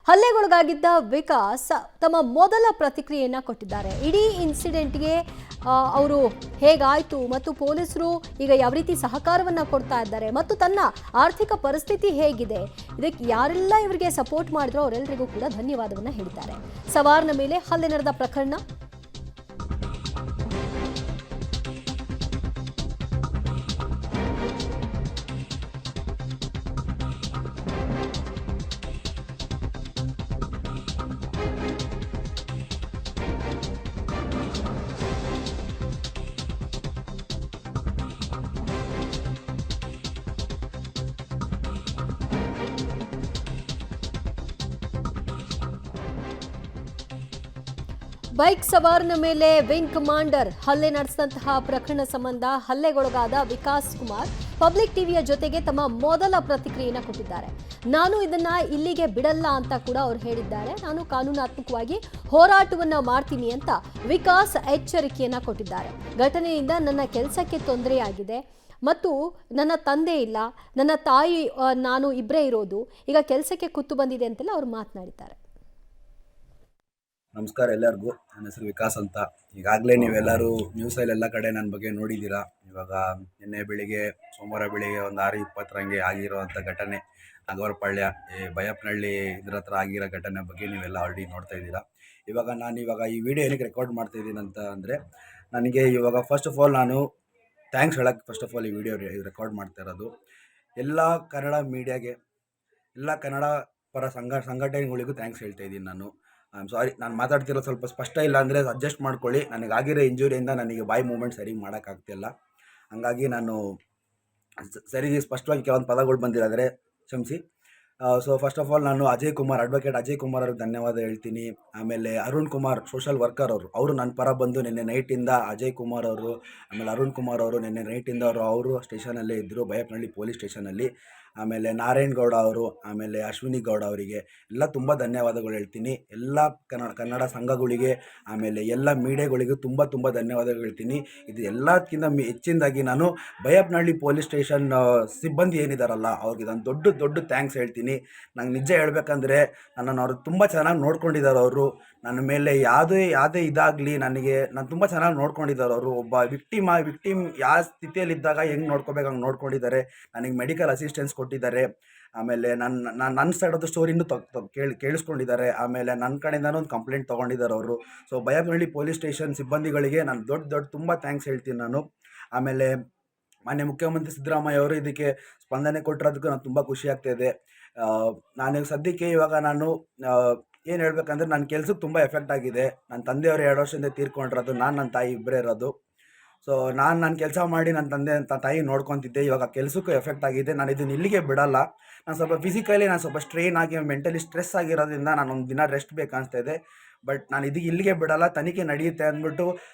ಹಲ್ಲೆಗೊಳಗಾಗಿದ್ದ ವಿಕಾಸ್ ತಮ್ಮ ಮೊದಲ ಪ್ರತಿಕ್ರಿಯೆಯನ್ನು ಕೊಟ್ಟಿದ್ದಾರೆ. ಇಡೀ ಇನ್ಸಿಡೆಂಟ್ಗೆ ಅವರು ಹೇಗಾಯಿತು ಮತ್ತು ಪೊಲೀಸರು ಈಗ ಯಾವ ರೀತಿ ಸಹಕಾರವನ್ನು ಕೊಡ್ತಾ ಇದ್ದಾರೆ ಮತ್ತು ತನ್ನ ಆರ್ಥಿಕ ಪರಿಸ್ಥಿತಿ ಹೇಗಿದೆ, ಇದಕ್ಕೆ ಯಾರೆಲ್ಲ ಇವರಿಗೆ ಸಪೋರ್ಟ್ ಮಾಡಿದ್ರೋ ಅವರೆಲ್ಲರಿಗೂ ಕೂಡ ಧನ್ಯವಾದವನ್ನು ಹೇಳಿದ್ದಾರೆ. ಸವಾರ್ನ ಮೇಲೆ ಹಲ್ಲೆ ನಡೆದ ಪ್ರಕರಣ ಬೈಕ್ ಸವಾರನ ಮೇಲೆ ವಿಂಗ್ ಕಮಾಂಡರ್ ಹಲ್ಲೆ ನಡೆಸಿದಂತಹ ಪ್ರಕರಣ ಸಂಬಂಧ ಹಲ್ಲೆಗೊಳಗಾದ ವಿಕಾಸ್ ಕುಮಾರ್ ಪಬ್ಲಿಕ್ ಟಿವಿಯ ಜೊತೆಗೆ ತಮ್ಮ ಮೊದಲ ಪ್ರತಿಕ್ರಿಯೆಯನ್ನು ಕೊಟ್ಟಿದ್ದಾರೆ. ನಾನು ಇದನ್ನ ಇಲ್ಲಿಗೆ ಬಿಡಲ್ಲ ಅಂತ ಕೂಡ ಅವರು ಹೇಳಿದ್ದಾರೆ. ನಾನು ಕಾನೂನಾತ್ಮಕವಾಗಿ ಹೋರಾಟವನ್ನ ಮಾಡ್ತೀನಿ ಅಂತ ವಿಕಾಸ್ ಎಚ್ಚರಿಕೆಯನ್ನ ಕೊಟ್ಟಿದ್ದಾರೆ. ಘಟನೆಯಿಂದ ನನ್ನ ಕೆಲಸಕ್ಕೆ ತೊಂದರೆಯಾಗಿದೆ ಮತ್ತು ನನ್ನ ತಂದೆ ಇಲ್ಲ, ನನ್ನ ತಾಯಿ ನಾನು ಇಬ್ಬರೇ ಇರೋದು, ಈಗ ಕೆಲಸಕ್ಕೆ ಕುತ್ತು ಬಂದಿದೆ ಅಂತೆಲ್ಲ ಅವರು ಮಾತನಾಡಿದ್ದಾರೆ. ನಮಸ್ಕಾರ ಎಲ್ಲರಿಗೂ. ನನ್ನ ಹೆಸರು ವಿಕಾಸ್ ಅಂತ. ಈಗಾಗಲೇ ನೀವೆಲ್ಲರೂ ನ್ಯೂಸಲ್ಲಿ ಎಲ್ಲ ಕಡೆ ನನ್ನ ಬಗ್ಗೆ ನೋಡಿದ್ದೀರಾ. ಇವಾಗ ನಿನ್ನೆ ಬೆಳಿಗ್ಗೆ ಸೋಮವಾರ ಬೆಳಿಗ್ಗೆ ಒಂದು 6:20 ಆಗಿರೋವಂಥ ಘಟನೆ ನಾಗವರಪಾಳ್ಯ ಬೈಯಪ್ಪನಹಳ್ಳಿ ಇದ್ರ ಹತ್ರ ಆಗಿರೋ ಘಟನೆ ಬಗ್ಗೆ ನೀವೆಲ್ಲ ಆಲ್ರೆಡಿ ನೋಡ್ತಾ ಇದ್ದೀರಾ. ಇವಾಗ ಈ ವಿಡಿಯೋ ಏನಕ್ಕೆ ರೆಕಾರ್ಡ್ ಮಾಡ್ತಾ ಇದ್ದೀನಿ ಅಂತ ಅಂದರೆ, ನನಗೆ ಇವಾಗ ಫಸ್ಟ್ ಆಫ್ ಆಲ್ ನಾನು ಥ್ಯಾಂಕ್ಸ್ ಹೇಳಕ್ಕೆ ಈ ವಿಡಿಯೋ ರೆಕಾರ್ಡ್ ಮಾಡ್ತಾ ಇರೋದು ಎಲ್ಲ ಕನ್ನಡ ಮೀಡಿಯಾಗೆ, ಎಲ್ಲ ಕನ್ನಡ ಪರ ಸಂಘಟನೆಗಳಿಗೂ ಥ್ಯಾಂಕ್ಸ್ ಹೇಳ್ತಾ ಇದ್ದೀನಿ ನಾನು. ಸಾರಿ, ನಾನು ಮಾತಾಡ್ತಿರೋ ಸ್ವಲ್ಪ ಸ್ಪಷ್ಟ ಇಲ್ಲ ಅಂದರೆ ಅಡ್ಜಸ್ಟ್ ಮಾಡ್ಕೊಳ್ಳಿ. ನನಗಾಗಿರೋ ಇಂಜುರಿಯಿಂದ ನನಗೆ ಬಾಯಿ ಮೂಮೆಂಟ್ ಸರಿ ಮಾಡೋಕ್ಕಾಗ್ತಿಲ್ಲ. ಹಾಗಾಗಿ ನಾನು ಸರಿ ಸ್ಪಷ್ಟವಾಗಿ ಕೆಲವೊಂದು ಪದಗಳು ಬಂದಿರೋದ್ರೆ ಕ್ಷಮಿಸಿ. ಸೊ ಫಸ್ಟ್ ಆಫ್ ಆಲ್ ನಾನು ಅಡ್ವೊಕೇಟ್ ಅಜಯ್ ಕುಮಾರ್ ಅವ್ರಿಗೆ ಧನ್ಯವಾದ ಹೇಳ್ತೀನಿ. ಆಮೇಲೆ ಅರುಣ್ ಕುಮಾರ್ ಸೋಷಲ್ ವರ್ಕರ್ ಅವರು ನನ್ನ ಪರ ಬಂದು ನಿನ್ನೆ ನೈಟಿಂದ ಅಜಯ್ ಕುಮಾರ್ ಅವರು ಆಮೇಲೆ ಅರುಣ್ ಕುಮಾರ್ ಅವರು ನಿನ್ನೆ ನೈಟಿಂದ ಅವರು ಸ್ಟೇಷನಲ್ಲೇ ಇದ್ದರು, ಬೈಯಪ್ಪನಹಳ್ಳಿ ಪೊಲೀಸ್ ಸ್ಟೇಷನಲ್ಲಿ. ಆಮೇಲೆ ನಾರಾಯಣ್ ಗೌಡ ಅವರು, ಆಮೇಲೆ ಅಶ್ವಿನಿ ಗೌಡ ಅವರಿಗೆ ಎಲ್ಲ ತುಂಬ ಧನ್ಯವಾದಗಳು ಹೇಳ್ತೀನಿ. ಎಲ್ಲ ಕನ್ನಡ ಸಂಘಗಳಿಗೆ ಆಮೇಲೆ ಎಲ್ಲ ಮೀಡಿಯಾಗಳಿಗೂ ತುಂಬ ಧನ್ಯವಾದಗಳು ಹೇಳ್ತೀನಿ. ಇದು ಎಲ್ಲದಕ್ಕಿಂತ ಹೆಚ್ಚಿನದಾಗಿ ನಾನು ಬೈಯಪ್ಪನಹಳ್ಳಿ ಪೊಲೀಸ್ ಸ್ಟೇಷನ್ ಸಿಬ್ಬಂದಿ ಏನಿದಾರಲ್ಲ ಅವ್ರಿಗೆ ನಾನು ದೊಡ್ಡ ಥ್ಯಾಂಕ್ಸ್ ಹೇಳ್ತೀನಿ. ನಂಗೆ ನಿಜ ಹೇಳ್ಬೇಕಂದ್ರೆ ನನ್ನನ್ನು ಅವರು ತುಂಬ ಚೆನ್ನಾಗಿ ನೋಡ್ಕೊಂಡಿದ್ದಾರೆ. ಅವರು ನನ್ನ ಮೇಲೆ ಯಾವುದೇ ಇದಾಗಲಿ ನಾನು ತುಂಬ ಚೆನ್ನಾಗಿ ನೋಡ್ಕೊಂಡಿದ್ದಾರೆ. ಅವರು ಒಬ್ಬ ವಿಕ್ಟಿಮ್ ಯಾವ ಸ್ಥಿತಿಯಲ್ಲಿದ್ದಾಗ ಹೆಂಗೆ ನೋಡ್ಕೋಬೇಕು ಹಂಗೆ ನೋಡ್ಕೊಂಡಿದ್ದಾರೆ. ನನಗೆ ಮೆಡಿಕಲ್ ಅಸಿಸ್ಟೆನ್ಸ್ ಕೊಟ್ಟಿದ್ದಾರೆ. ಆಮೇಲೆ ನನ್ನ ಸೈಡದ್ದು ಸ್ಟೋರಿನೂ ಕೇಳಿಸ್ಕೊಂಡಿದ್ದಾರೆ. ಆಮೇಲೆ ನನ್ನ ಕಡೆಯಿಂದನೂ ಒಂದು ಕಂಪ್ಲೇಂಟ್ ತೊಗೊಂಡಿದ್ದಾರೆ ಅವರು. ಸೊ ಬೈಯಪ್ಪನಹಳ್ಳಿ ಪೊಲೀಸ್ ಸ್ಟೇಷನ್ ಸಿಬ್ಬಂದಿಗಳಿಗೆ ನಾನು ದೊಡ್ಡ ತುಂಬ ಥ್ಯಾಂಕ್ಸ್ ಹೇಳ್ತೀನಿ ನಾನು. ಆಮೇಲೆ ಮಾನ್ಯ ಮುಖ್ಯಮಂತ್ರಿ ಸಿದ್ದರಾಮಯ್ಯ ಅವರು ಇದಕ್ಕೆ ಸ್ಪಂದನೆ ಕೊಟ್ಟಿರೋದಕ್ಕೂ ನಾನು ತುಂಬ ಖುಷಿ ಆಗ್ತಾಯಿದೆ. ನಾನು ಸದ್ಯಕ್ಕೆ ಇವಾಗ ನಾನು ಏನು ಹೇಳ್ಬೇಕಂದ್ರೆ ನನ್ನ ಕೆಲಸಕ್ಕೆ ತುಂಬ ಎಫೆಕ್ಟ್ ಆಗಿದೆ. ನನ್ನ ತಂದೆಯವರು 2 ವರ್ಷದಿಂದ ತೀರ್ಕೊಂಡಿರೋದು, ನನ್ನ ತಾಯಿ ಇಬ್ಬರೇ ಇರೋದು. ಸೊ ನನ್ನ ಕೆಲಸ ಮಾಡಿ ನನ್ನ ತಾಯಿ ನೋಡ್ಕೊತಿದ್ದೆ. ಇವಾಗ ಕೆಲಸಕ್ಕೂ ಎಫೆಕ್ಟ್ ಆಗಿದೆ. ನಾನು ಇದನ್ನು ಇಲ್ಲಿಗೆ ಬಿಡಲ್ಲ. ನಾನು ಸ್ವಲ್ಪ ಫಿಸಿಕಲಿ ಸ್ವಲ್ಪ ಸ್ಟ್ರೈನ್ ಆಗಿ ಮೆಂಟಲಿ ಸ್ಟ್ರೆಸ್ ಆಗಿರೋದ್ರಿಂದ ನಾನು ಒಂದು ದಿನ ರೆಸ್ಟ್ ಬೇಕನ್ನಿಸ್ತಾ ಇದೆ. ಬಟ್ ನಾನು ಇಲ್ಲಿಗೆ ಬಿಡಲ್ಲ, ತನಿಖೆ ನಡೆಯುತ್ತೆ ಅಂದ್ಬಿಟ್ಟು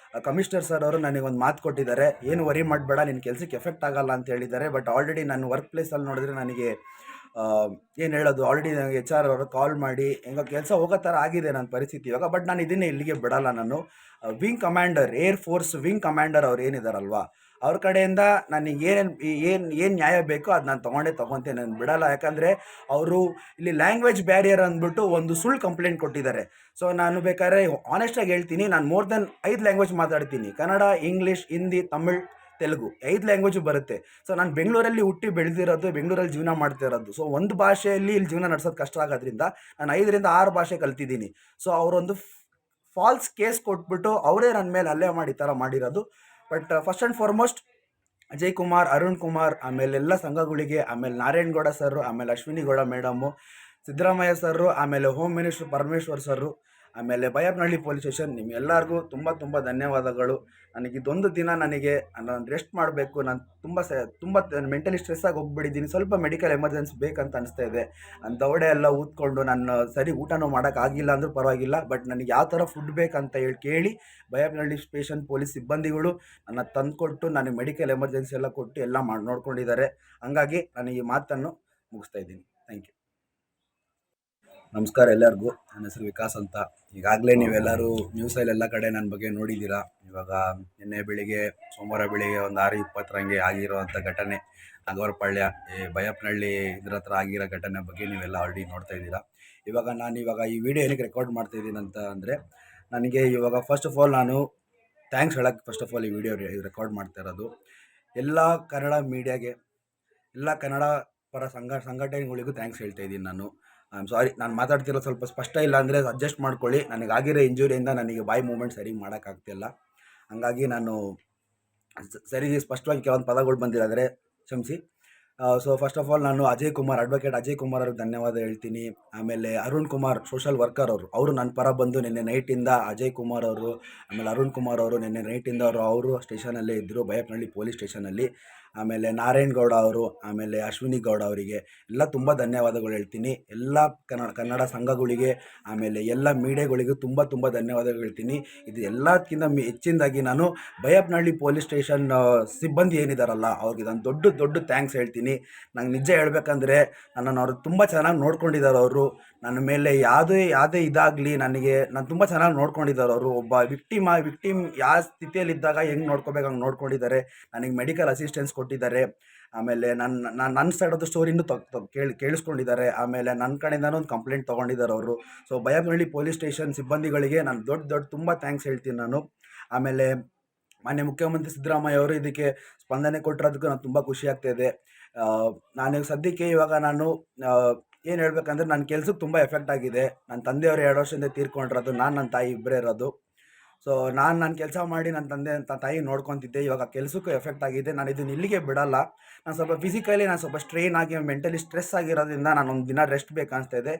ಕಮಿಷನರ್ ಸರ್ ಅವರು ನನಗೊಂದು ಮಾತು ಕೊಟ್ಟಿದ್ದಾರೆ. ಏನು ವರಿ ಮಾಡಬೇಡ, ನಿನ್ನ ಕೆಲಸಕ್ಕೆ ಎಫೆಕ್ಟ್ ಆಗಲ್ಲ ಅಂತ ಹೇಳಿದ್ದಾರೆ. ಬಟ್ ಆಲ್ರೆಡಿ ನಾನು ವರ್ಕ್ ಪ್ಲೇಸಲ್ಲಿ ನೋಡಿದ್ರೆ ನನಗೆ ಏನು ಹೇಳೋದು, ಆಲ್ರೆಡಿ ನನಗೆ HR ಅವರು ಕಾಲ್ ಮಾಡಿ ಹೆಂಗೋ ಕೆಲಸ ಹೋಗೋ ಥರ ಆಗಿದೆ ನನ್ನ ಪರಿಸ್ಥಿತಿ ಇವಾಗ. ಬಟ್ ನಾನು ಇದನ್ನೇ ಇಲ್ಲಿಗೆ ಬಿಡಲ್ಲ. ನಾನು wing commander, air force wing commander ಅವ್ರು ಏನಿದಾರಲ್ವ ಅವ್ರ ಕಡೆಯಿಂದ ನನಗೆ ಏನು ನ್ಯಾಯ ಬೇಕೋ ಅದು ನಾನು ತೊಗೊಂತೇನೆ, ನಾನು ಬಿಡಲ್ಲ. ಯಾಕಂದರೆ ಅವರು ಇಲ್ಲಿ ಲ್ಯಾಂಗ್ವೇಜ್ ಬ್ಯಾರಿಯರ್ ಅಂದ್ಬಿಟ್ಟು ಒಂದು ಸುಳ್ಳು ಕಂಪ್ಲೇಂಟ್ ಕೊಟ್ಟಿದ್ದಾರೆ. ಸೊ ನಾನು ಬೇಕಾದ್ರೆ ಆನೆಸ್ಟಾಗಿ ಹೇಳ್ತೀನಿ, ನಾನು ಮೋರ್ ದೆನ್ 5 ಲ್ಯಾಂಗ್ವೇಜ್ ಮಾತಾಡ್ತೀನಿ. ಕನ್ನಡ, ಇಂಗ್ಲೀಷ್, ಹಿಂದಿ, ತಮಿಳ್, ತೆಲುಗು 5 ಲ್ಯಾಂಗ್ವೇಜು ಬರುತ್ತೆ. ಸೊ ನಾನು ಬೆಂಗಳೂರಲ್ಲಿ ಹುಟ್ಟಿ ಬೆಳೆದಿರೋದು, ಬೆಂಗಳೂರಲ್ಲಿ ಜೀವನ ಮಾಡ್ತಿರೋದು. ಸೊ ಒಂದು ಭಾಷೆಯಲ್ಲಿ ಇಲ್ಲಿ ಜೀವನ ನಡೆಸೋದು ಕಷ್ಟ ಆಗೋದ್ರಿಂದ ನಾನು 5ರಿಂದ 6 ಭಾಷೆ ಕಲ್ತಿದ್ದೀನಿ. ಸೊ ಅವರೊಂದು ಫಾಲ್ಸ್ ಕೇಸ್ ಕೊಟ್ಬಿಟ್ಟು ಅವರೇ ನನ್ನ ಮೇಲೆ ಹಲ್ಲೆ ಮಾಡಿ ಈ ಥರ ಮಾಡಿರೋದು. But first and foremost Ajay Kumar, Arun Kumar, ಆಮೇಲೆ ಎಲ್ಲ ಸಂಘಗಳಿಗೆ, ಆಮೇಲೆ ನಾರಾಯಣ್ ಗೌಡ ಸರ್, ಆಮೇಲೆ ಅಶ್ವಿನಿ ಗೌಡ ಮೇಡಮು, ಸಿದ್ದರಾಮಯ್ಯ ಸರ್, ಆಮೇಲೆ ಹೋಮ್ ಮಿನಿಸ್ಟರ್ ಪರಮೇಶ್ವರ್ ಸರ್, ಆಮೇಲೆ ಬೈಯಪ್ಪನಹಳ್ಳಿ ಪೊಲೀಸ್ ಸ್ಟೇಷನ್, ನಿಮ್ಮೆಲ್ಲರಿಗೂ ತುಂಬ ಧನ್ಯವಾದಗಳು. ಇದೊಂದು ದಿನ ನಾನು ರೆಸ್ಟ್ ಮಾಡಬೇಕು. ನಾನು ತುಂಬ ಮೆಂಟಲಿ ಸ್ಟ್ರೆಸ್ ಆಗಿ ಹೋಗ್ಬಿಟ್ಟಿದ್ದೀನಿ. ಸ್ವಲ್ಪ ಮೆಡಿಕಲ್ ಎಮರ್ಜೆನ್ಸಿ ಬೇಕಂತ ಅನಿಸ್ತಾ ಇದೆ. ನಾನು ದವಡೆ ಎಲ್ಲ ಊದ್ಕೊಂಡು ನಾನು ಸರಿ ಊಟನೂ ಮಾಡೋಕ್ಕಾಗಿಲ್ಲ ಅಂದರೂ ಪರವಾಗಿಲ್ಲ. ಬಟ್ ನನಗೆ ಯಾವ ಥರ ಫುಡ್ ಬೇಕಂತ ಕೇಳಿ ಬೈಯಪ್ಪನಹಳ್ಳಿ ಸ್ಟೇಷನ್ ಪೊಲೀಸ್ ಸಿಬ್ಬಂದಿಗಳು ನನ್ನ ತಂದುಕೊಟ್ಟು ನನಗೆ ಮೆಡಿಕಲ್ ಎಮರ್ಜೆನ್ಸಿ ಎಲ್ಲ ಕೊಟ್ಟು ಎಲ್ಲ ನೋಡ್ಕೊಂಡಿದ್ದಾರೆ. ಹಾಗಾಗಿ ನಾನು ಈ ಮಾತನ್ನು ಮುಗಿಸ್ತಾ ಇದ್ದೀನಿ. Thank you. ನಮಸ್ಕಾರ ಎಲ್ಲರಿಗೂ. ನನ್ನ ಹೆಸರು ವಿಕಾಸ್ ಅಂತ. ಈಗಾಗಲೇ ನೀವೆಲ್ಲರೂ ನ್ಯೂಸಲ್ಲಿ ಎಲ್ಲ ಕಡೆ ನನ್ನ ಬಗ್ಗೆ ನೋಡಿದ್ದೀರಾ. ಇವಾಗ ನಿನ್ನೆ ಬೆಳಿಗ್ಗೆ ಸೋಮವಾರ ಬೆಳಿಗ್ಗೆ ಒಂದು 6:20 ಆಗಿರೋವಂಥ ಘಟನೆ ನಾಗವರಪಾಳ್ಯ ಬೈಯಪ್ಪನಹಳ್ಳಿ ಇದ್ರ ಹತ್ರ ಆಗಿರೋ ಘಟನೆ ಬಗ್ಗೆ ನೀವೆಲ್ಲ ಆಲ್ರೆಡಿ ನೋಡ್ತಾ ಇದ್ದೀರಾ. ಇವಾಗ ಈ ವಿಡಿಯೋ ಏನಕ್ಕೆ ರೆಕಾರ್ಡ್ ಮಾಡ್ತಾಯಿದ್ದೀನಿ ಅಂತ ಅಂದರೆ, ನನಗೆ ಇವಾಗ ಫಸ್ಟ್ ಆಫ್ ಆಲ್ ನಾನು ಥ್ಯಾಂಕ್ಸ್ ಹೇಳೋಕ್ಕೆ ಫಸ್ಟ್ ಆಫ್ ಆಲ್ ಈ ವಿಡಿಯೋ ರೆಕಾರ್ಡ್ ಮಾಡ್ತಾ ಇರೋದು ಎಲ್ಲ ಕನ್ನಡ ಮೀಡಿಯಾಗೆ, ಎಲ್ಲ ಕನ್ನಡ ಪರ ಸಂಘಟನೆಗಳಿಗೂ ಥ್ಯಾಂಕ್ಸ್ ಹೇಳ್ತಾ ಇದ್ದೀನಿ ನಾನು. ಐ ಆಮ್ ಸಾರಿ, ನಾನು ಮಾತಾಡ್ತಿರೋದು ಸ್ವಲ್ಪ ಸ್ಪಷ್ಟ ಇಲ್ಲ ಅಂದರೆ ಅಡ್ಜಸ್ಟ್ ಮಾಡ್ಕೊಳ್ಳಿ. ನನಗಾಗಿರೋ ಇಂಜುರಿಯಿಂದ ನನಗೆ ಬಾಯಿ ಮೂಮೆಂಟ್ ಸರಿ ಮಾಡೋಕ್ಕಾಗ್ತಿಲ್ಲ. ಹಂಗಾಗಿ ನಾನು ಸರಿ ಸ್ಪಷ್ಟವಾಗಿ ಕೆಲವೊಂದು ಪದಗಳು ಬಂದಿರೋದ್ರೆ ಕ್ಷಮಿಸಿ. ಸೊ ಫಸ್ಟ್ ಆಫ್ ಆಲ್ ನಾನು ಅಡ್ವೊಕೇಟ್ ಅಜಯ್ ಕುಮಾರ್ ಅವ್ರಿಗೆ ಧನ್ಯವಾದ ಹೇಳ್ತೀನಿ. ಆಮೇಲೆ ಅರುಣ್ ಕುಮಾರ್ ಸೋಷಲ್ ವರ್ಕರ್ ಅವರು ನನ್ನ ಪರ ಬಂದು ನಿನ್ನೆ ನೈಟಿಂದ ಅಜಯ್ ಕುಮಾರ್ ಅವರು ಆಮೇಲೆ ಅರುಣ್ ಕುಮಾರ್ ಅವರು ನಿನ್ನೆ ನೈಟಿಂದ ಅವರು ಸ್ಟೇಷನಲ್ಲೇ ಇದ್ದರು, ಬೈಯಪ್ಪನಹಳ್ಳಿ ಪೊಲೀಸ್ ಸ್ಟೇಷನಲ್ಲಿ. ಆಮೇಲೆ ನಾರಾಯಣ್ ಗೌಡ ಅವರು, ಆಮೇಲೆ ಅಶ್ವಿನಿ ಗೌಡ ಅವರಿಗೆ ಎಲ್ಲ ತುಂಬ ಧನ್ಯವಾದಗಳು ಹೇಳ್ತೀನಿ. ಎಲ್ಲ ಕನ್ನಡ ಸಂಘಗಳಿಗೆ ಆಮೇಲೆ ಎಲ್ಲ ಮೀಡಿಯಾಗಳಿಗೂ ತುಂಬ ಧನ್ಯವಾದಗಳು ಹೇಳ್ತೀನಿ. ಇದು ಎಲ್ಲಕ್ಕಿಂತ ಹೆಚ್ಚಿನದಾಗಿ ನಾನು ಬೈಯಪ್ಪನಹಳ್ಳಿ ಪೊಲೀಸ್ ಸ್ಟೇಷನ್ ಸಿಬ್ಬಂದಿ ಏನಿದಾರಲ್ಲ ಅವ್ರಿಗೆ ನಾನು ದೊಡ್ಡ ಥ್ಯಾಂಕ್ಸ್ ಹೇಳ್ತೀನಿ. ನಂಗೆ ನಿಜ ಹೇಳ್ಬೇಕಂದ್ರೆ ನನ್ನನ್ನು ಅವರು ತುಂಬ ಚೆನ್ನಾಗಿ ನೋಡ್ಕೊಂಡಿದ್ದಾರೆ. ಅವರು ನನ್ನ ಮೇಲೆ ಯಾವುದೇ ಇದಾಗಲಿ ನಾನು ತುಂಬ ಚೆನ್ನಾಗಿ ನೋಡ್ಕೊಂಡಿದ್ದಾರೆ. ಅವರು ಒಬ್ಬ ವಿಕ್ಟಿಮ್ ಯಾವ ಸ್ಥಿತಿಯಲ್ಲಿದ್ದಾಗ ಹೆಂಗೆ ನೋಡ್ಕೋಬೇಕು ಹಂಗೆ ನೋಡ್ಕೊಂಡಿದ್ದಾರೆ. ನನಗೆ ಮೆಡಿಕಲ್ ಅಸಿಸ್ಟೆನ್ಸ್ ಕೊಟ್ಟಿದ್ದಾರೆ. ಆಮೇಲೆ ನನ್ನ ಸೈಡದ್ದು ಸ್ಟೋರಿನೂ ಕೇಳಿಸ್ಕೊಂಡಿದ್ದಾರೆ. ಆಮೇಲೆ ನನ್ನ ಕಡೆಯಿಂದನೂ ಒಂದು ಕಂಪ್ಲೇಂಟ್ ತೊಗೊಂಡಿದ್ದಾರೆ ಅವರು. ಸೊ ಬೈಯಪ್ಪನಹಳ್ಳಿ ಪೊಲೀಸ್ ಸ್ಟೇಷನ್ ಸಿಬ್ಬಂದಿಗಳಿಗೆ ನಾನು ತುಂಬ ಥ್ಯಾಂಕ್ಸ್ ಹೇಳ್ತೀನಿ ನಾನು. ಆಮೇಲೆ ಮಾನ್ಯ ಮುಖ್ಯಮಂತ್ರಿ ಸಿದ್ದರಾಮಯ್ಯ ಅವರು ಇದಕ್ಕೆ ಸ್ಪಂದನೆ ಕೊಟ್ಟಿರೋದಕ್ಕೂ ನಾನು ತುಂಬ ಖುಷಿ ಆಗ್ತಾಯಿದೆ. ನಾನು ಸದ್ಯಕ್ಕೆ ಇವಾಗ ಏನು ಹೇಳ್ಬೇಕಂದ್ರೆ ನನ್ನ ಕೆಲ್ಸಕ್ಕೆ ತುಂಬ ಎಫೆಕ್ಟ್ ಆಗಿದೆ. ನನ್ನ ತಂದೆಯವರು 2 ವರ್ಷದಿಂದ ತೀರ್ಕೊಂಡಿರೋದು, ನನ್ನ ತಾಯಿ ಇಬ್ಬರೇ ಇರೋದು. ಸೊ ನನ್ನ ಕೆಲಸ ಮಾಡಿ ನನ್ನ ತಾಯಿ ನೋಡ್ಕೊತಿದ್ದೆ. ಇವಾಗ ಕೆಲಸಕ್ಕೂ ಎಫೆಕ್ಟ್ ಆಗಿದೆ. ನಾನು ಇದನ್ನು ಇಲ್ಲಿಗೆ ಬಿಡಲ್ಲ. ನಾನು ಸ್ವಲ್ಪ ಸ್ಟ್ರೈನ್ ಆಗಿ ಮೆಂಟಲಿ ಸ್ಟ್ರೆಸ್ ಆಗಿರೋದ್ರಿಂದ ನಾನು ಒಂದು ದಿನ ರೆಸ್ಟ್ ಬೇಕನ್ನಿಸ್ತಾ ಇದೆ.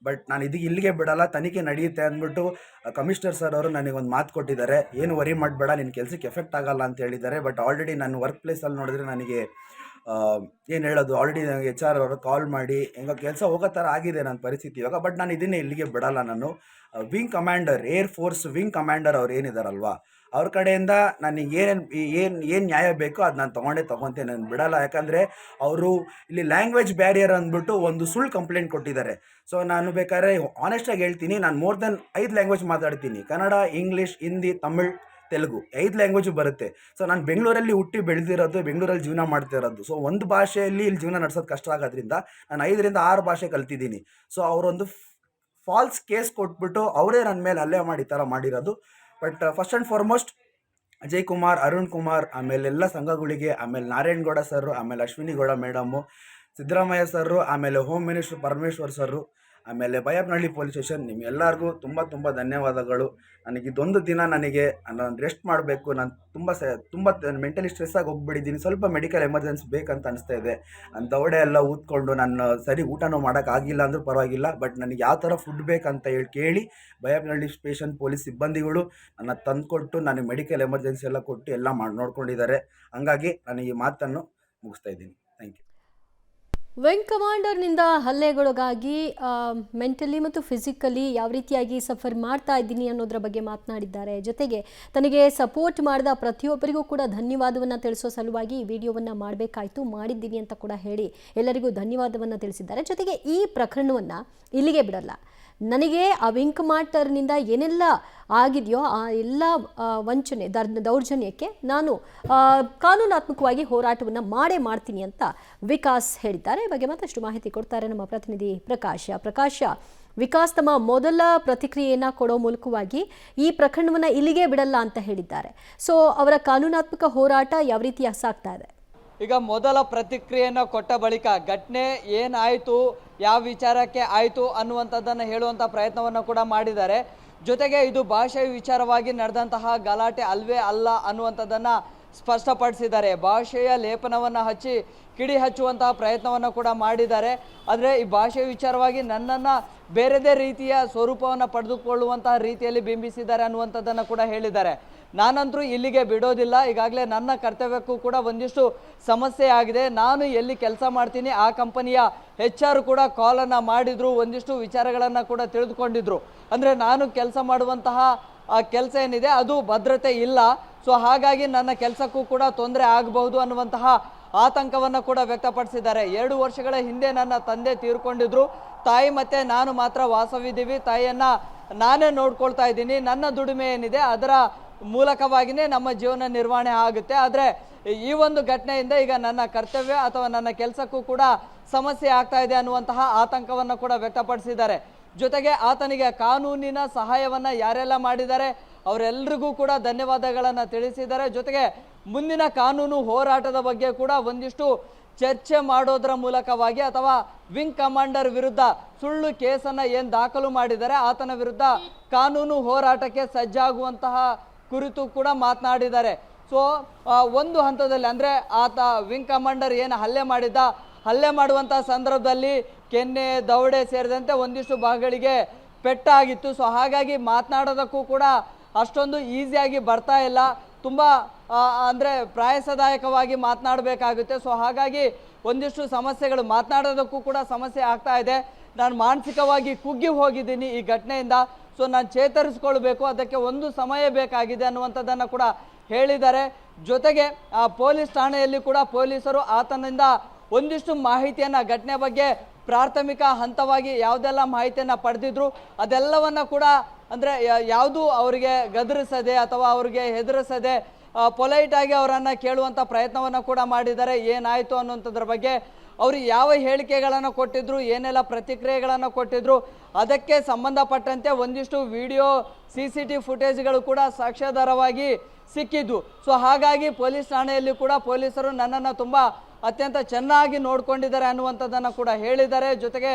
ಬಟ್ ನಾನು ಇಲ್ಲಿಗೆ ಬಿಡಲ್ಲ, ತನಿಖೆ ನಡೆಯುತ್ತೆ ಅಂದ್ಬಿಟ್ಟು ಕಮಿಷನರ್ ಸರ್ ಅವರು ನನಗೊಂದು ಮಾತು ಕೊಟ್ಟಿದ್ದಾರೆ. ಏನು ವರಿ ಮಾಡಬೇಡ, ನಿನ್ನ ಕೆಲಸಕ್ಕೆ ಎಫೆಕ್ಟ್ ಆಗಲ್ಲ ಅಂತ ಹೇಳಿದ್ದಾರೆ. ಬಟ್ ಆಲ್ರೆಡಿ ನನ್ನ ವರ್ಕ್ ಪ್ಲೇಸಲ್ಲಿ ನೋಡಿದ್ರೆ ನನಗೆ ಏನು ಹೇಳೋದು, ಆಲ್ರೆಡಿ ನನಗೆ HR ಅವರು ಕಾಲ್ ಮಾಡಿ ಹೆಂಗೋ ಕೆಲಸ ಹೋಗೋ ಥರ ಆಗಿದೆ ನನ್ನ ಪರಿಸ್ಥಿತಿ ಇವಾಗ. ಬಟ್ ನಾನು ಇದನ್ನೇ ಇಲ್ಲಿಗೆ ಬಿಡಲ್ಲ. ನಾನು wing commander, air force wing commander ಅವ್ರು ಏನಿದಾರಲ್ವ ಅವ್ರ ಕಡೆಯಿಂದ ನನಗೆ ಏನು ನ್ಯಾಯ ಬೇಕೋ ಅದು ನಾನು ತೊಗೊಂತೇನೆ, ನಾನು ಬಿಡಲ್ಲ. ಯಾಕಂದರೆ ಅವರು ಇಲ್ಲಿ ಲ್ಯಾಂಗ್ವೇಜ್ ಬ್ಯಾರಿಯರ್ ಅಂದ್ಬಿಟ್ಟು ಒಂದು ಸುಳ್ಳು ಕಂಪ್ಲೇಂಟ್ ಕೊಟ್ಟಿದ್ದಾರೆ. ಸೊ ನಾನು ಬೇಕಾದ್ರೆ ಆನೆಸ್ಟಾಗಿ ಹೇಳ್ತೀನಿ, ನಾನು ಮೋರ್ ದೆನ್ 5 ಲ್ಯಾಂಗ್ವೇಜ್ ಮಾತಾಡ್ತೀನಿ. ಕನ್ನಡ, ಇಂಗ್ಲೀಷ್, ಹಿಂದಿ, ತಮಿಳ್, ತೆಲುಗು 5 ಲ್ಯಾಂಗ್ವೇಜು ಬರುತ್ತೆ. ಸೊ ನಾನು ಬೆಂಗಳೂರಲ್ಲಿ ಹುಟ್ಟಿ ಬೆಳೆದಿರೋದು, ಬೆಂಗಳೂರಲ್ಲಿ ಜೀವನ ಮಾಡ್ತಿರೋದು. ಸೊ ಒಂದು ಭಾಷೆಯಲ್ಲಿ ಇಲ್ಲಿ ಜೀವನ ನಡೆಸೋದು ಕಷ್ಟ ಆಗೋದ್ರಿಂದ ನಾನು 5ರಿಂದ 6 ಭಾಷೆ ಕಲ್ತಿದ್ದೀನಿ. ಸೊ ಅವರೊಂದು ಫಾಲ್ಸ್ ಕೇಸ್ ಕೊಟ್ಬಿಟ್ಟು ಅವರೇ ನನ್ನ ಮೇಲೆ ಹಲ್ಲೆ ಮಾಡಿ ಈ ಥರ ಮಾಡಿರೋದು. But first and foremost Ajay Kumar, Arun Kumar, ಆಮೇಲೆ ಎಲ್ಲ ಸಂಘಗಳಿಗೆ, ಆಮೇಲೆ ನಾರಾಯಣ್ ಗೌಡ ಸರ್, ಆಮೇಲೆ ಅಶ್ವಿನಿ ಗೌಡ ಮೇಡಮು, ಸಿದ್ದರಾಮಯ್ಯ ಸರ್, ಆಮೇಲೆ ಹೋಮ್ ಮಿನಿಸ್ಟರ್ ಪರಮೇಶ್ವರ್ ಸರ್, ಆಮೇಲೆ ಬೈಯಪ್ಪನಹಳ್ಳಿ ಪೊಲೀಸ್ ಸ್ಟೇಷನ್, ನಿಮ್ಗೆಲ್ಲರಿಗೂ ತುಂಬ ಧನ್ಯವಾದಗಳು. ನನಗೆ ಇದೊಂದು ದಿನ ನಾನು ರೆಸ್ಟ್ ಮಾಡಬೇಕು. ನಾನು ತುಂಬ ಮೆಂಟಲಿ ಸ್ಟ್ರೆಸ್ ಆಗಿ ಹೋಗ್ಬಿಟ್ಟಿದ್ದೀನಿ. ಸ್ವಲ್ಪ ಮೆಡಿಕಲ್ ಎಮರ್ಜೆನ್ಸಿ ಬೇಕಂತ ಅನಿಸ್ತಾ ಇದೆ. ನನ್ನ ದವಡೆ ಎಲ್ಲ ಊದ್ಕೊಂಡು ನಾನು ಸರಿ ಊಟನೂ ಮಾಡೋಕ್ಕಾಗಿಲ್ಲ ಅಂದರೂ ಪರವಾಗಿಲ್ಲ. ಬಟ್ ನನಗೆ ಯಾವ ಥರ ಫುಡ್ ಬೇಕಂತ ಕೇಳಿ ಬೈಯಪ್ಪನಹಳ್ಳಿ ಸ್ಟೇಷನ್ ಪೊಲೀಸ್ ಸಿಬ್ಬಂದಿಗಳು ನನ್ನ ತಂದುಕೊಟ್ಟು ನನಗೆ ಮೆಡಿಕಲ್ ಎಮರ್ಜೆನ್ಸಿ ಎಲ್ಲ ಕೊಟ್ಟು ಎಲ್ಲ ನೋಡ್ಕೊಂಡಿದ್ದಾರೆ. ಹಂಗಾಗಿ ನಾನು ಈ ಮಾತನ್ನು ಮುಗಿಸ್ತಾ ಇದ್ದೀನಿ. Thank you. ವಿಂಗ್ ಕಮಾಂಡರ್ನಿಂದ ಹಲ್ಲೆಗೊಳಗಾಗಿ ಮೆಂಟಲಿ ಮತ್ತು ಫಿಸಿಕಲಿ ಯಾವ ರೀತಿಯಾಗಿ ಸಫರ್ ಮಾಡ್ತಾ ಇದ್ದೀನಿ ಅನ್ನೋದ್ರ ಬಗ್ಗೆ ಮಾತನಾಡಿದ್ದಾರೆ. ಜೊತೆಗೆ ತನಗೆ ಸಪೋರ್ಟ್ ಮಾಡಿದ ಪ್ರತಿಯೊಬ್ಬರಿಗೂ ಕೂಡ ಧನ್ಯವಾದವನ್ನು ತಿಳಿಸೋ ಸಲುವಾಗಿ ಈ ವಿಡಿಯೋವನ್ನು ಮಾಡಿದ್ದೀನಿ ಅಂತ ಕೂಡ ಹೇಳಿ ಎಲ್ಲರಿಗೂ ಧನ್ಯವಾದವನ್ನು ತಿಳಿಸಿದ್ದಾರೆ. ಜೊತೆಗೆ ಈ ಪ್ರಕರಣವನ್ನು ಇಲ್ಲಿಗೆ ಬಿಡಲ್ಲ, ನನಗೆ ಆ ವಿಂಗ್ ಕಮಾಂಡರ್ನಿಂದ ಏನೆಲ್ಲ ಆಗಿದೆಯೋ ಆ ಎಲ್ಲ ವಂಚನೆ ದೌರ್ಜನ್ಯಕ್ಕೆ ನಾನು ಕಾನೂನಾತ್ಮಕವಾಗಿ ಹೋರಾಟವನ್ನು ಮಾಡ್ತೀನಿ ಅಂತ ವಿಕಾಸ್ ಹೇಳಿದ್ದಾರೆ. ಈ ಬಗ್ಗೆ ಮತ್ತಷ್ಟು ಮಾಹಿತಿ ಕೊಡ್ತಾರೆ ನಮ್ಮ ಪ್ರತಿನಿಧಿ ಪ್ರಕಾಶ. ವಿಕಾಸ್ ತಮ್ಮ ಮೊದಲ ಪ್ರತಿಕ್ರಿಯೆಯನ್ನು ಕೊಡೋ ಮೂಲಕವಾಗಿ ಈ ಪ್ರಕರಣವನ್ನು ಇಲ್ಲಿಗೆ ಬಿಡಲ್ಲ ಅಂತ ಹೇಳಿದ್ದಾರೆ. ಸೊ ಅವರ ಕಾನೂನಾತ್ಮಕ ಹೋರಾಟ ಯಾವ ರೀತಿ ಸಾಗ್ತಾ ಇದೆ? ಈಗ ಮೊದಲ ಪ್ರತಿಕ್ರಿಯೆಯನ್ನು ಕೊಟ್ಟ ಬಳಿಕ ಘಟನೆ ಏನಾಯಿತು, ಯಾವ ವಿಚಾರಕ್ಕೆ ಆಯಿತು ಅನ್ನುವಂಥದ್ದನ್ನು ಹೇಳುವಂಥ ಪ್ರಯತ್ನವನ್ನು ಕೂಡ ಮಾಡಿದ್ದಾರೆ. ಜೊತೆಗೆ ಇದು ಭಾಷೆಯ ವಿಚಾರವಾಗಿ ನಡೆದಂತಹ ಗಲಾಟೆ ಅಲ್ವೇ ಅಲ್ಲ ಅನ್ನುವಂಥದ್ದನ್ನು ಸ್ಪಷ್ಟಪಡಿಸಿದ್ದಾರೆ. ಭಾಷೆಯ ಲೇಪನವನ್ನು ಹಚ್ಚಿ ಕಿಡಿ ಹಚ್ಚುವಂತಹ ಪ್ರಯತ್ನವನ್ನು ಕೂಡ ಮಾಡಿದ್ದಾರೆ. ಆದರೆ ಈ ಭಾಷೆಯ ವಿಚಾರವಾಗಿ ನನ್ನನ್ನು ಬೇರೆದೇ ರೀತಿಯ ಸ್ವರೂಪವನ್ನು ಪಡೆದುಕೊಳ್ಳುವಂತಹ ರೀತಿಯಲ್ಲಿ ಬಿಂಬಿಸಿದ್ದಾರೆ ಅನ್ನುವಂಥದ್ದನ್ನು ಕೂಡ ಹೇಳಿದ್ದಾರೆ. ನಾನಂತರೂ ಇಲ್ಲಿಗೆ ಬಿಡೋದಿಲ್ಲ, ಈಗಾಗಲೇ ನನ್ನ ಕರ್ತವ್ಯಕ್ಕೂ ಕೂಡ ಒಂದಿಷ್ಟು ಸಮಸ್ಯೆ ಆಗಿದೆ. ನಾನು ಎಲ್ಲಿ ಕೆಲಸ ಮಾಡ್ತೀನಿ ಆ ಕಂಪನಿಯ HR ಕೂಡ ಕಾಲನ್ನು ಮಾಡಿದ್ರು, ಒಂದಿಷ್ಟು ವಿಚಾರಗಳನ್ನು ಕೂಡ ತಿಳಿದುಕೊಂಡಿದ್ರು. ಅಂದರೆ ನಾನು ಕೆಲಸ ಮಾಡುವಂತಹ ಕೆಲಸ ಏನಿದೆ ಅದು ಭದ್ರತೆ ಇಲ್ಲ. ಸೊ ಹಾಗಾಗಿ ನನ್ನ ಕೆಲಸಕ್ಕೂ ಕೂಡ ತೊಂದರೆ ಆಗಬಹುದು ಅನ್ನುವಂತಹ ಆತಂಕವನ್ನು ಕೂಡ ವ್ಯಕ್ತಪಡಿಸಿದ್ದಾರೆ. 2 ವರ್ಷಗಳ ಹಿಂದೆ ನನ್ನ ತಂದೆ ತೀರ್ಕೊಂಡಿದ್ರು, ತಾಯಿ ಮತ್ತು ನಾನು ಮಾತ್ರ ವಾಸವಿದ್ದೀವಿ. ತಾಯಿಯನ್ನು ನಾನೇ ನೋಡ್ಕೊಳ್ತಾ ಇದ್ದೀನಿ. ನನ್ನ ದುಡಿಮೆ ಏನಿದೆ ಅದರ ಮೂಲಕವಾಗಿಯೇ ನಮ್ಮ ಜೀವನ ನಿರ್ವಹಣೆ ಆಗುತ್ತೆ. ಆದರೆ ಈ ಒಂದು ಘಟನೆಯಿಂದ ಈಗ ನನ್ನ ಕರ್ತವ್ಯ ಅಥವಾ ನನ್ನ ಕೆಲಸಕ್ಕೂ ಕೂಡ ಸಮಸ್ಯೆ ಆಗ್ತಾ ಇದೆ ಅನ್ನುವಂತಹ ಆತಂಕವನ್ನು ಕೂಡ ವ್ಯಕ್ತಪಡಿಸಿದ್ದಾರೆ. ಜೊತೆಗೆ ಆತನಿಗೆ ಕಾನೂನಿನ ಸಹಾಯವನ್ನು ಯಾರೆಲ್ಲ ಮಾಡಿದ್ದಾರೆ ಅವರೆಲ್ಲರಿಗೂ ಕೂಡ ಧನ್ಯವಾದಗಳನ್ನು ತಿಳಿಸಿದ್ದಾರೆ. ಜೊತೆಗೆ ಮುಂದಿನ ಕಾನೂನು ಹೋರಾಟದ ಬಗ್ಗೆ ಕೂಡ ಒಂದಿಷ್ಟು ಚರ್ಚೆ ಮಾಡೋದರ ಮೂಲಕವಾಗಿ ಅಥವಾ ವಿಂಗ್ ಕಮಾಂಡರ್ ವಿರುದ್ಧ ಸುಳ್ಳು ಕೇಸನ್ನು ಏನು ದಾಖಲು ಮಾಡಿದ್ದಾರೆ ಆತನ ವಿರುದ್ಧ ಕಾನೂನು ಹೋರಾಟಕ್ಕೆ ಸಜ್ಜಾಗುವಂತಹ ಕುರಿತು ಕೂಡ ಮಾತನಾಡಿದ್ದಾರೆ. ಸೊ ಒಂದು ಹಂತದಲ್ಲಿ ಅಂದರೆ ಆತ ವಿಂಗ್ ಕಮಾಂಡರ್ ಏನು ಹಲ್ಲೆ ಮಾಡುವಂಥ ಸಂದರ್ಭದಲ್ಲಿ ಕೆನ್ನೆ ದವಡೆ ಸೇರಿದಂತೆ ಒಂದಿಷ್ಟು ಭಾಗಗಳಿಗೆ ಪೆಟ್ಟಾಗಿತ್ತು. ಸೊ ಹಾಗಾಗಿ ಮಾತನಾಡೋದಕ್ಕೂ ಕೂಡ ಅಷ್ಟೊಂದು ಈಸಿಯಾಗಿ ಬರ್ತಾ ಇಲ್ಲ, ತುಂಬ ಅಂದರೆ ಪ್ರಯಾಸದಾಯಕವಾಗಿ ಮಾತನಾಡಬೇಕಾಗುತ್ತೆ. ಸೊ ಹಾಗಾಗಿ ಒಂದಿಷ್ಟು ಸಮಸ್ಯೆಗಳು ಮಾತನಾಡೋದಕ್ಕೂ ಕೂಡ ಸಮಸ್ಯೆ ಆಗ್ತಾ ಇದೆ. ನಾನು ಮಾನಸಿಕವಾಗಿ ಕುಗ್ಗಿ ಹೋಗಿದ್ದೀನಿ ಈ ಘಟನೆಯಿಂದ. ಸೊ ನಾನು ಚೇತರಿಸ್ಕೊಳ್ಬೇಕು, ಅದಕ್ಕೆ ಒಂದು ಸಮಯ ಬೇಕಾಗಿದೆ ಅನ್ನುವಂಥದ್ದನ್ನು ಕೂಡ ಹೇಳಿದ್ದಾರೆ. ಜೊತೆಗೆ ಪೊಲೀಸ್ ಠಾಣೆಯಲ್ಲಿ ಕೂಡ ಪೊಲೀಸರು ಆತನಿಂದ ಒಂದಿಷ್ಟು ಮಾಹಿತಿಯನ್ನು ಘಟನೆ ಬಗ್ಗೆ ಪ್ರಾಥಮಿಕ ಹಂತವಾಗಿ ಯಾವುದೆಲ್ಲ ಮಾಹಿತಿಯನ್ನು ಪಡೆದಿದ್ರು ಅದೆಲ್ಲವನ್ನು ಕೂಡ ಅಂದರೆ ಯಾವುದು ಅವರಿಗೆ ಗದರಿಸದೆ ಅಥವಾ ಅವರಿಗೆ ಹೆದರಿಸದೆ ಪೊಲೈಟಾಗಿ ಅವರನ್ನು ಕೇಳುವಂಥ ಪ್ರಯತ್ನವನ್ನು ಕೂಡ ಮಾಡಿದ್ದಾರೆ. ಏನಾಯಿತು ಅನ್ನುವಂಥದ್ರ ಬಗ್ಗೆ ಅವರು ಯಾವ ಹೇಳಿಕೆಗಳನ್ನು ಕೊಟ್ಟಿದ್ರು, ಏನೆಲ್ಲ ಪ್ರತಿಕ್ರಿಯೆಗಳನ್ನು ಕೊಟ್ಟಿದ್ರು, ಅದಕ್ಕೆ ಸಂಬಂಧಪಟ್ಟಂತೆ ಒಂದಿಷ್ಟು ವಿಡಿಯೋ CCTV ಫುಟೇಜ್ಗಳು ಕೂಡ ಸಾಕ್ಷ್ಯಾಧಾರವಾಗಿ ಸಿಕ್ಕಿದ್ದು. ಸೊ ಹಾಗಾಗಿ ಪೊಲೀಸ್ ಠಾಣೆಯಲ್ಲಿ ಕೂಡ ಪೊಲೀಸರು ನನ್ನನ್ನು ತುಂಬ ಅತ್ಯಂತ ಚೆನ್ನಾಗಿ ನೋಡ್ಕೊಂಡಿದ್ದಾರೆ ಅನ್ನುವಂಥದ್ದನ್ನು ಕೂಡ ಹೇಳಿದ್ದಾರೆ. ಜೊತೆಗೆ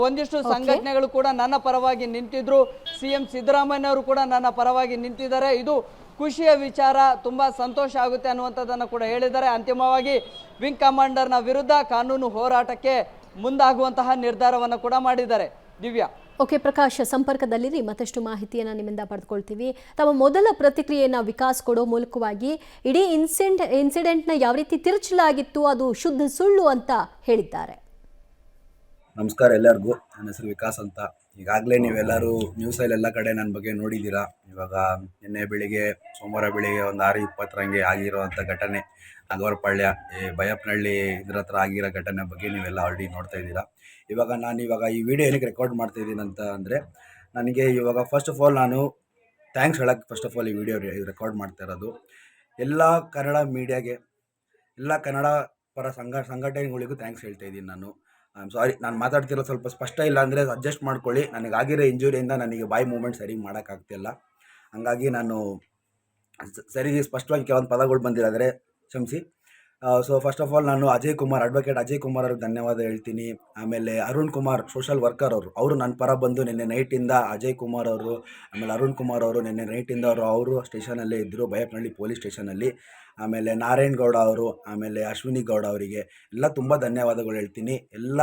ಒಂದಿಷ್ಟು ಸಂಘಟನೆಗಳು ಕೂಡ ನನ್ನ ಪರವಾಗಿ ನಿಂತಿದ್ರು, CM ಸಿದ್ದರಾಮಯ್ಯನವರು ಕೂಡ ನನ್ನ ಪರವಾಗಿ ನಿಂತಿದ್ದಾರೆ. ಇದು ಖುಷಿಯ ವಿಚಾರ, ತುಂಬ ಸಂತೋಷ ಆಗುತ್ತೆ ಅನ್ನುವಂಥದ್ದನ್ನು ಕೂಡ ಹೇಳಿದ್ದಾರೆ. ಅಂತಿಮವಾಗಿ ವಿಂಗ್ ಕಮಾಂಡರ್ನ ವಿರುದ್ಧ ಕಾನೂನು ಹೋರಾಟಕ್ಕೆ ಮುಂದಾಗುವಂತಹ ನಿರ್ಧಾರವನ್ನು ಕೂಡ ಮಾಡಿದ್ದಾರೆ. ದಿವ್ಯಾ. ಓಕೆ ಪ್ರಕಾಶ್, ಸಂಪರ್ಕದಲ್ಲಿರಿ, ಮತ್ತಷ್ಟು ಮಾಹಿತಿಯನ್ನು ನಿಮ್ಮಿಂದ ಪಡೆದುಕೊಳ್ತೀವಿ. ತಮ್ಮ ಮೊದಲ ಪ್ರತಿಕ್ರಿಯೆಯನ್ನು ವಿಕಾಸ್ ಕೊಡೋ ಮೂಲಕವಾಗಿ ಇಡೀ ಇನ್ಸಿಡೆಂಟ್ನ ಯಾವ ರೀತಿ ತಿರುಚಲಾಗಿತ್ತು ಅದು ಶುದ್ಧ ಸುಳ್ಳು ಅಂತ ಹೇಳಿದ್ದಾರೆ. ನಮಸ್ಕಾರ ಎಲ್ಲರಿಗೂ. ನನ್ನ ಹೆಸರು ವಿಕಾಸ್ ಅಂತ. ಈಗಾಗಲೇ ನೀವೆಲ್ಲರೂ ನ್ಯೂಸಲ್ಲೆಲ್ಲ ಕಡೆ ನನ್ನ ಬಗ್ಗೆ ನೋಡಿದ್ದೀರಾ. ಇವಾಗ ನಿನ್ನೆ ಬೆಳಿಗ್ಗೆ ಸೋಮವಾರ ಬೆಳಿಗ್ಗೆ ಒಂದು 6:20 ಆಗಿರೋವಂಥ ಘಟನೆ ನಾಗವರಪಾಳ್ಯ ಬೈಯಪ್ಪನಹಳ್ಳಿ ಇದ್ರ ಹತ್ರ ಆಗಿರೋ ಘಟನೆ ಬಗ್ಗೆ ನೀವೆಲ್ಲ ಆಲ್ರೆಡಿ ನೋಡ್ತಾ ಇದ್ದೀರಾ. ಇವಾಗ ಈ ವಿಡಿಯೋ ಏನಕ್ಕೆ ರೆಕಾರ್ಡ್ ಮಾಡ್ತಾ ಇದ್ದೀನಿ ಅಂತ ಅಂದರೆ, ನನಗೆ ಇವಾಗ ಫಸ್ಟ್ ಆಫ್ ಆಲ್ ನಾನು ಥ್ಯಾಂಕ್ಸ್ ಹೇಳೋಕ್ಕೆ ಫಸ್ಟ್ ಆಫ್ ಆಲ್ ಈ ವಿಡಿಯೋ ರೆಕಾರ್ಡ್ ಮಾಡ್ತಾ ಇರೋದು ಎಲ್ಲ ಕನ್ನಡ ಮೀಡಿಯಾಗೆ, ಎಲ್ಲ ಕನ್ನಡ ಪರ ಸಂಘಟನೆಗಳಿಗೂ ಥ್ಯಾಂಕ್ಸ್ ಹೇಳ್ತಾ ಇದ್ದೀನಿ ನಾನು. ಸಾರಿ, ನಾನು ಮಾತಾಡ್ತಿರೋದು ಸ್ವಲ್ಪ ಸ್ಪಷ್ಟ ಇಲ್ಲ ಅಂದರೆ ಅಡ್ಜಸ್ಟ್ ಮಾಡ್ಕೊಳ್ಳಿ. ನನಗಾಗಿರೋ ಇಂಜುರಿಯಿಂದ ನನಗೆ ಬಾಯಿ ಮೂಮೆಂಟ್ ಸರಿ ಮಾಡೋಕ್ಕಾಗ್ತಿಲ್ಲ, ಹಂಗಾಗಿ ನಾನು ಸರಿ ಸ್ಪಷ್ಟವಾಗಿ ಕೆಲವೊಂದು ಪದಗಳು ಬಂದಿರೋದ್ರೆ ಕ್ಷಮಿಸಿ. ಸೊ ಫಸ್ಟ್ ಆಫ್ ಆಲ್ ನಾನು ಅಡ್ವೊಕೇಟ್ ಅಜಯ್ ಕುಮಾರ್ ಅವ್ರಿಗೆ ಧನ್ಯವಾದ ಹೇಳ್ತೀನಿ. ಆಮೇಲೆ ಅರುಣ್ ಕುಮಾರ್ ಸೋಷಲ್ ವರ್ಕರ್ ಅವರು ನನ್ನ ಪರ ಬಂದು ನಿನ್ನೆ ನೈಟಿಂದ ಅಜಯ್ ಕುಮಾರ್ ಅವರು ಆಮೇಲೆ ಅರುಣ್ ಕುಮಾರ್ ಅವರು ನಿನ್ನೆ ನೈಟಿಂದ ಅವರು ಸ್ಟೇಷನಲ್ಲೇ ಇದ್ದರು, ಬೈಯಪ್ಪನಹಳ್ಳಿ ಪೊಲೀಸ್ ಸ್ಟೇಷನಲ್ಲಿ. ಆಮೇಲೆ ನಾರಾಯಣ್ ಗೌಡ ಅವರು, ಆಮೇಲೆ ಅಶ್ವಿನಿ ಗೌಡ ಅವರಿಗೆ ಎಲ್ಲ ತುಂಬ ಧನ್ಯವಾದಗಳು ಹೇಳ್ತೀನಿ. ಎಲ್ಲ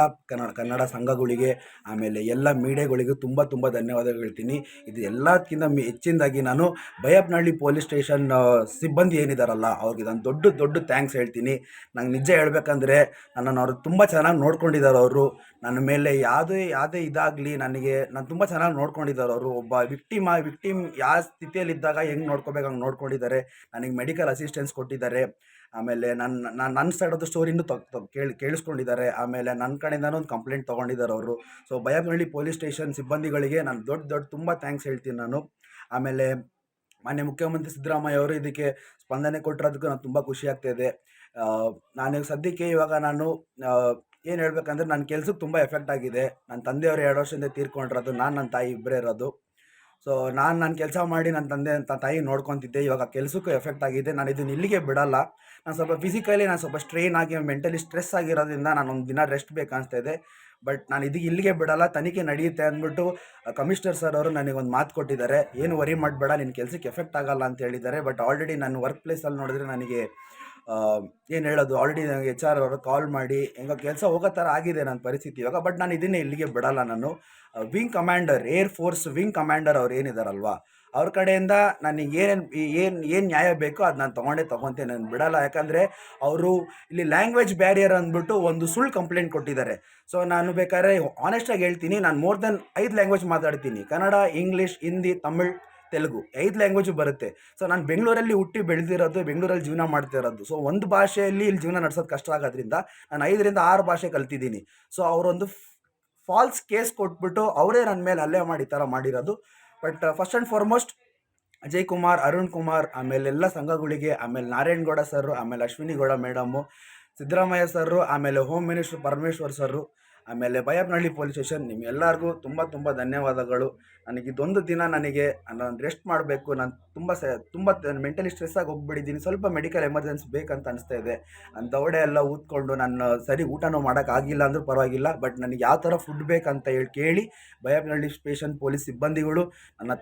ಕನ್ನಡ ಸಂಘಗಳಿಗೆ ಆಮೇಲೆ ಎಲ್ಲ ಮೀಡಿಯಾಗಳಿಗೂ ತುಂಬ ಧನ್ಯವಾದಗಳು ಹೇಳ್ತೀನಿ. ಇದು ಎಲ್ಲಕ್ಕಿಂತ ಹೆಚ್ಚಿನದಾಗಿ ನಾನು ಬೈಯಪ್ಪನಹಳ್ಳಿ ಪೊಲೀಸ್ ಸ್ಟೇಷನ್ ಸಿಬ್ಬಂದಿ ಏನಿದಾರಲ್ಲ ಅವ್ರಿಗೆ ನಾನು ದೊಡ್ಡ ಥ್ಯಾಂಕ್ಸ್ ಹೇಳ್ತೀನಿ. ನಂಗೆ ನಿಜ ಹೇಳ್ಬೇಕಂದ್ರೆ ನನ್ನನ್ನು ಅವರು ತುಂಬ ಚೆನ್ನಾಗಿ ನೋಡ್ಕೊಂಡಿದ್ದಾರೆ. ಅವರು ನನ್ನ ಮೇಲೆ ಯಾವುದೇ ಇದಾಗಲಿ ನಾನು ತುಂಬ ಚೆನ್ನಾಗಿ ನೋಡ್ಕೊಂಡಿದ್ದಾರೆ. ಅವರು ಒಬ್ಬ ವಿಕ್ಟಿಮ್ ಯಾವ ಸ್ಥಿತಿಯಲ್ಲಿದ್ದಾಗ ಹೆಂಗೆ ನೋಡ್ಕೋಬೇಕು ಹಂಗೆ ನೋಡ್ಕೊಂಡಿದ್ದಾರೆ. ನನಗೆ ಮೆಡಿಕಲ್ ಅಸಿಸ್ಟೆನ್ಸ್ ಕೊಟ್ಟಿದ್ದಾರೆ. ಆಮೇಲೆ ನನ್ನ ಸೈಡದ್ದು ಸ್ಟೋರಿನೂ ಕೇಳಿಸ್ಕೊಂಡಿದ್ದಾರೆ. ಆಮೇಲೆ ನನ್ನ ಕಡೆಯಿಂದನೂ ಒಂದು ಕಂಪ್ಲೇಂಟ್ ತೊಗೊಂಡಿದ್ದಾರೆ ಅವರು. ಸೊ ಬೈಯಪ್ಪನಹಳ್ಳಿ ಪೊಲೀಸ್ ಸ್ಟೇಷನ್ ಸಿಬ್ಬಂದಿಗಳಿಗೆ ನಾನು ದೊಡ್ಡ ತುಂಬ ಥ್ಯಾಂಕ್ಸ್ ಹೇಳ್ತೀನಿ ನಾನು. ಆಮೇಲೆ ಮಾನ್ಯ ಮುಖ್ಯಮಂತ್ರಿ ಸಿದ್ದರಾಮಯ್ಯ ಅವರು ಇದಕ್ಕೆ ಸ್ಪಂದನೆ ಕೊಟ್ಟಿರೋದಕ್ಕೂ ನಾನು ತುಂಬ ಖುಷಿ ಆಗ್ತಾಯಿದೆ. ನಾನು ಸದ್ಯಕ್ಕೆ ಇವಾಗ ನಾನು ಏನು ಹೇಳ್ಬೇಕಂದ್ರೆ ನನ್ನ ಕೆಲ್ಸಕ್ಕೆ ತುಂಬ ಎಫೆಕ್ಟ್ ಆಗಿದೆ. ನನ್ನ ತಂದೆಯವರು 2 ವರ್ಷದಿಂದ ತೀರ್ಕೊಂಡಿರೋದು, ನನ್ನ ತಾಯಿ ಇಬ್ಬರೇ ಇರೋದು. ಸೊ ನನ್ನ ಕೆಲಸ ಮಾಡಿ ನನ್ನ ತಾಯಿ ನೋಡ್ಕೊತಿದ್ದೆ. ಇವಾಗ ಕೆಲಸಕ್ಕೂ ಎಫೆಕ್ಟ್ ಆಗಿದೆ. ನಾನು ಇದನ್ನು ಇಲ್ಲಿಗೆ ಬಿಡಲ್ಲ. ನಾನು ಸ್ವಲ್ಪ ಫಿಸಿಕಲಿ ಸ್ವಲ್ಪ ಸ್ಟ್ರೈನ್ ಆಗಿ ಮೆಂಟಲಿ ಸ್ಟ್ರೆಸ್ ಆಗಿರೋದ್ರಿಂದ ನಾನು ಒಂದು ದಿನ ರೆಸ್ಟ್ ಬೇಕು ಇದೆ. ಬಟ್ ನಾನು ಇಲ್ಲಿಗೆ ಬಿಡಲ್ಲ, ತನಿಖೆ ನಡೆಯುತ್ತೆ ಅಂದ್ಬಿಟ್ಟು ಕಮಿಷನರ್ ಸರ್ ಅವರು ನನಗೊಂದು ಮಾತು ಕೊಟ್ಟಿದ್ದಾರೆ. ಏನು ವರಿ ಮಾಡಬೇಡ, ನಿನ್ನ ಕೆಲಸಕ್ಕೆ ಎಫೆಕ್ಟ್ ಆಗಲ್ಲ ಅಂತ ಹೇಳಿದ್ದಾರೆ. ಬಟ್ ಆಲ್ರೆಡಿ ನನ್ನ ವರ್ಕ್ ಪ್ಲೇಸಲ್ಲಿ ನೋಡಿದ್ರೆ ನನಗೆ ಏನು ಹೇಳೋದು, ಆಲ್ರೆಡಿ ನನಗೆ HR ಅವರು ಕಾಲ್ ಮಾಡಿ ಹೆಂಗೋ ಕೆಲಸ ಹೋಗೋ ಥರ ಆಗಿದೆ ನನ್ನ ಪರಿಸ್ಥಿತಿ ಇವಾಗ. ಬಟ್ ನಾನು ಇದನ್ನೇ ಇಲ್ಲಿಗೆ ಬಿಡಲ್ಲ. ನಾನು wing commander, air force wing commander ಅವ್ರು ಏನಿದಾರಲ್ವ ಅವ್ರ ಕಡೆಯಿಂದ ನನಗೆ ಏನು ನ್ಯಾಯ ಬೇಕೋ ಅದು ನಾನು ತೊಗೊಂತೇನೆ, ನಾನು ಬಿಡಲ್ಲ. ಯಾಕಂದರೆ ಅವರು ಇಲ್ಲಿ ಲ್ಯಾಂಗ್ವೇಜ್ ಬ್ಯಾರಿಯರ್ ಅಂದ್ಬಿಟ್ಟು ಒಂದು ಸುಳ್ಳು ಕಂಪ್ಲೇಂಟ್ ಕೊಟ್ಟಿದ್ದಾರೆ. ಸೊ ನಾನು ಬೇಕಾದ್ರೆ ಆನೆಸ್ಟಾಗಿ ಹೇಳ್ತೀನಿ, ನಾನು ಮೋರ್ ದೆನ್ 5 ಲ್ಯಾಂಗ್ವೇಜ್ ಮಾತಾಡ್ತೀನಿ. ಕನ್ನಡ, ಇಂಗ್ಲೀಷ್, ಹಿಂದಿ, ತಮಿಳ್, ತೆಲುಗು 5 ಲ್ಯಾಂಗ್ವೇಜು ಬರುತ್ತೆ. ಸೊ ನಾನು ಬೆಂಗಳೂರಲ್ಲಿ ಹುಟ್ಟಿ ಬೆಳೆದಿರೋದು, ಬೆಂಗಳೂರಲ್ಲಿ ಜೀವನ ಮಾಡ್ತಿರೋದು. ಸೊ ಒಂದು ಭಾಷೆಯಲ್ಲಿ ಇಲ್ಲಿ ಜೀವನ ನಡೆಸೋದು ಕಷ್ಟ ಆಗೋದ್ರಿಂದ ನಾನು 5ರಿಂದ 6 ಭಾಷೆ ಕಲ್ತಿದ್ದೀನಿ. ಸೊ ಅವರೊಂದು ಫಾಲ್ಸ್ ಕೇಸ್ ಕೊಟ್ಬಿಟ್ಟು ಅವರೇ ನನ್ನ ಮೇಲೆ ಹಲ್ಲೆ ಮಾಡಿ ಈ ಥರ ಮಾಡಿರೋದು. But first and foremost Ajay Kumar, Arun Kumar, ಆಮೇಲೆ ಎಲ್ಲ ಸಂಘಗಳಿಗೆ, ಆಮೇಲೆ ನಾರಾಯಣ್ ಗೌಡ ಸರ್, ಆಮೇಲೆ ಅಶ್ವಿನಿ ಗೌಡ ಮೇಡಮು, ಸಿದ್ದರಾಮಯ್ಯ ಸರ್, ಆಮೇಲೆ ಹೋಮ್ ಮಿನಿಸ್ಟರ್ ಪರಮೇಶ್ವರ್ ಸರ್, ಆಮೇಲೆ ಬೈಯಪ್ಪನಹಳ್ಳಿ ಪೊಲೀಸ್ ಸ್ಟೇಷನ್ ನಿಮ್ಗೆಲ್ಲರಿಗೂ ತುಂಬ ಧನ್ಯವಾದಗಳು. ನನಗೆ ಇದೊಂದು ದಿನ ನನಗೆ ನಾನು ರೆಸ್ಟ್ ಮಾಡಬೇಕು, ನಾನು ತುಂಬ ಮೆಂಟಲಿ ಸ್ಟ್ರೆಸ್ ಆಗಿ ಹೋಗ್ಬಿಟ್ಟಿದ್ದೀನಿ, ಸ್ವಲ್ಪ ಮೆಡಿಕಲ್ ಎಮರ್ಜೆನ್ಸಿ ಬೇಕಂತ ಅನಿಸ್ತಾ ಇದೆ. ನಾನು ದವಡೆ ಎಲ್ಲ ಊದ್ಕೊಂಡು ನಾನು ಸರಿ ಊಟನೂ ಮಾಡೋಕ್ಕಾಗಿಲ್ಲ ಅಂದರೂ ಪರವಾಗಿಲ್ಲ, ಬಟ್ ನನಗೆ ಯಾವ ಥರ ಫುಡ್ ಬೇಕಂತ ಕೇಳಿ ಬೈಯಪ್ಪನಹಳ್ಳಿ ಸ್ಟೇಷನ್ ಪೊಲೀಸ್ ಸಿಬ್ಬಂದಿಗಳು ನನ್ನ